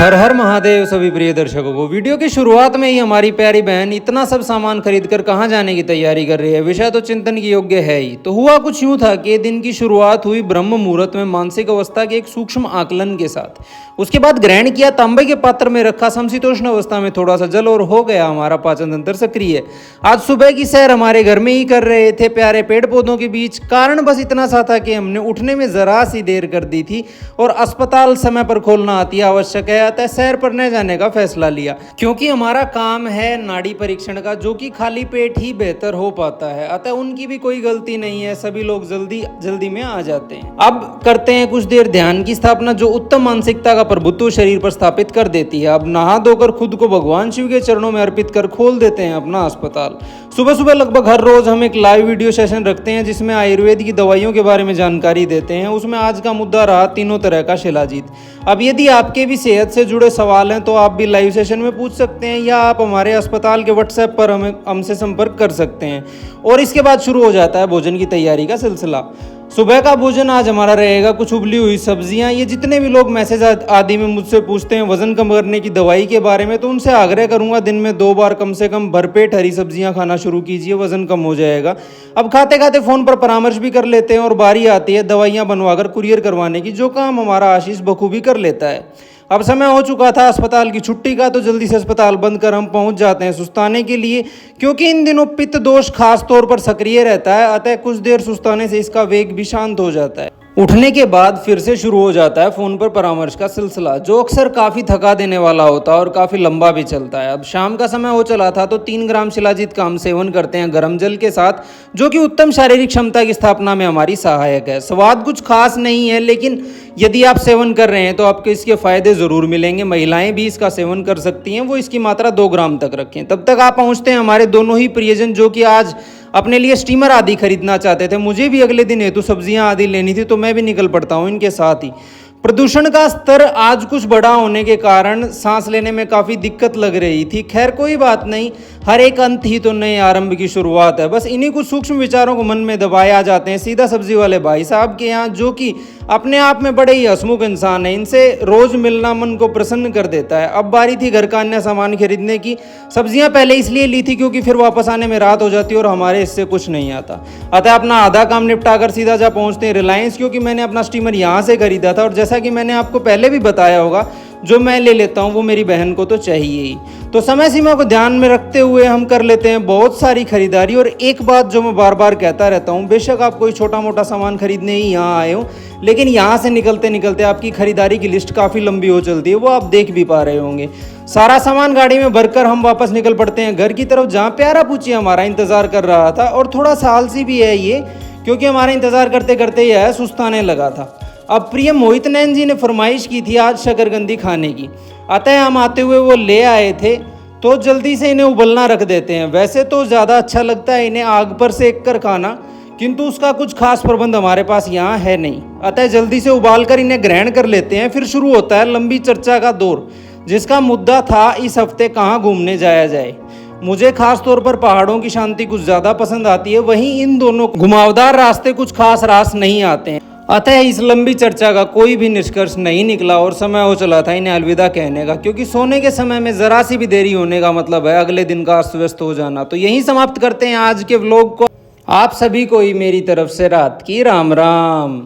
हर हर महादेव सभी प्रिय दर्शकों को। वीडियो की शुरुआत में ही हमारी प्यारी बहन इतना सब सामान खरीदकर कहाँ जाने की तैयारी कर रही है, विषय तो चिंतन की योग्य है ही। तो हुआ कुछ यूं था कि दिन की शुरुआत हुई ब्रह्म मुहूर्त में मानसिक अवस्था के एक सूक्ष्म आकलन के साथ। उसके बाद ग्रहण किया, तांबे के पात्र में रखा समशीतोष्ण अवस्था में थोड़ा सा जल और हो गया हमारा पाचन तंत्र सक्रिय। आज सुबह की सैर हमारे घर में ही कर रहे थे, प्यारे पेड़ पौधों के बीच। कारण बस इतना सा था कि हमने उठने में जरा सी देर कर दी थी और अस्पताल समय पर खोलना अति आवश्यक है, अतः सैर पर न जाने का फैसला लिया। क्योंकि हमारा काम है नाड़ी परीक्षण का, जो कि खाली पेट ही बेहतर हो पाता है, अतः उनकी भी कोई गलती नहीं है। सभी लोग जल्दी में आ जाते हैं। अब करते हैं कुछ देर ध्यान की स्थापना, जो उत्तम मानसिकता का प्रभुत्व शरीर पर स्थापित कर देती है। अब नहा धोकर खुद को भगवान शिव के चरणों में अर्पित कर खोल देते हैं अपना अस्पताल। सुबह सुबह लगभग हर रोज हम एक लाइव वीडियो सेशन रखते हैं, जिसमें आयुर्वेद की दवाइयों के बारे में जानकारी देते हैं। उसमें आज का मुद्दा रहा तीनों तरह का शिलाजीत। अब यदि आपके भी सेहत से जुड़े सवाल हैं तो आप भी लाइव सेशन में पूछ सकते हैं, या आप हमारे अस्पताल के व्हाट्सएप पर हमसे संपर्क कर सकते हैं। और इसके बाद शुरू हो जाता है भोजन की तैयारी का सिलसिला। सुबह का भोजन आज हमारा रहेगा कुछ उबली हुई सब्जियां। ये जितने भी लोग मैसेज आदि में मुझसे पूछते हैं वजन कम करने की दवाई के बारे में, तो उनसे आग्रह करूंगा दिन में 2 बार कम से कम भरपेट हरी सब्जियां खाना शुरू कीजिए, वजन कम हो जाएगा। अब खाते खाते फोन पर परामर्श भी कर लेते हैं और बारी आती है दवाइयां बनवाकर कुरियर करवाने की, जो काम हमारा आशीष बखूबी कर लेता है। अब समय हो चुका था अस्पताल की छुट्टी का, तो जल्दी से अस्पताल बंद कर हम पहुंच जाते हैं सुस्ताने के लिए, क्योंकि इन दिनों पित्त दोष खास तौर पर सक्रिय रहता है, अतः कुछ देर सुस्ताने से इसका वेग भी शांत हो जाता है। उठने के बाद फिर से शुरू हो जाता है फोन पर परामर्श का सिलसिला, जो अक्सर काफ़ी थका देने वाला होता है और काफ़ी लंबा भी चलता है। अब शाम का समय हो चला था, तो 3 ग्राम शिलाजीत का हम सेवन करते हैं गर्म जल के साथ, जो कि उत्तम शारीरिक क्षमता की स्थापना में हमारी सहायक है। स्वाद कुछ खास नहीं है, लेकिन यदि आप सेवन कर रहे हैं तो आपको इसके फायदे ज़रूर मिलेंगे। महिलाएं भी इसका सेवन कर सकती हैं, वो इसकी मात्रा 2 ग्राम तक रखें। तब तक आप पहुँचते हैं हमारे दोनों ही प्रियजन, जो कि आज अपने लिए स्टीमर आदि खरीदना चाहते थे। मुझे भी अगले दिन हेतु सब्जियां आदि लेनी थी, तो मैं भी निकल पड़ता हूं इनके साथ ही। प्रदूषण का स्तर आज कुछ बड़ा होने के कारण सांस लेने में काफ़ी दिक्कत लग रही थी। खैर कोई बात नहीं, हर एक अंत ही तो नए आरंभ की शुरुआत है। बस इन्हीं कुछ सूक्ष्म विचारों को मन में दबाए आ जाते हैं सीधा सब्जी वाले भाई साहब के यहाँ, जो कि अपने आप में बड़े ही हंसमुख इंसान है। इनसे रोज मिलना मन को प्रसन्न कर देता है। अब बारी थी घर का अन्य सामान खरीदने की। सब्जियां पहले इसलिए ली थी क्योंकि फिर वापस आने में रात हो जाती और हमारे इससे कुछ नहीं आता, अतः अपना आधा काम निपटा कर सीधा जा पहुंचते हैं रिलायंस, क्योंकि मैंने अपना स्टीमर यहाँ से खरीदा था और जैसा कि मैंने आपको पहले भी बताया होगा, जो मैं ले लेता हूँ वो मेरी बहन को तो चाहिए ही। तो समय सीमा को ध्यान में रखते हुए हम कर लेते हैं बहुत सारी खरीदारी। और एक बात जो मैं बार बार कहता रहता हूँ, बेशक आप कोई छोटा मोटा सामान खरीदने ही यहाँ आए हो, लेकिन यहाँ से निकलते निकलते आपकी खरीदारी की लिस्ट काफ़ी लंबी हो चलती है, वो आप देख भी पा रहे होंगे। सारा सामान गाड़ी में भरकर हम वापस निकल पड़ते हैं घर की तरफ, जहाँ प्यारा पूछी हमारा इंतजार कर रहा था। और थोड़ा सा आलसी भी है ये, क्योंकि हमारा इंतजार करते करते यह सुस्ताने लगा था। अब प्रिय मोहित नैन जी ने फरमाइश की थी आज शकरकंदी खाने की, अतः हम आते हुए वो ले आए थे, तो जल्दी से इन्हें उबलना रख देते हैं। वैसे तो ज़्यादा अच्छा लगता है इन्हें आग पर सेक कर खाना, किंतु उसका कुछ खास प्रबंध हमारे पास यहाँ है नहीं, अतः जल्दी से उबाल कर इन्हें ग्रहण कर लेते हैं। फिर शुरू होता है लंबी चर्चा का दौर, जिसका मुद्दा था इस हफ्ते कहाँ घूमने जाया जाए। मुझे खास तौर पर पहाड़ों की शांति कुछ ज़्यादा पसंद आती है, वहीं इन दोनों घुमावदार रास्ते कुछ खास रास नहीं आते हैं। अतः इस लंबी चर्चा का कोई भी निष्कर्ष नहीं निकला और समय हो चला था इन्हें अलविदा कहने का, क्योंकि सोने के समय में जरा सी भी देरी होने का मतलब है अगले दिन का अस्त व्यस्त हो जाना। तो यहीं समाप्त करते हैं आज के व्लॉग को। आप सभी को ही मेरी तरफ से रात की राम राम।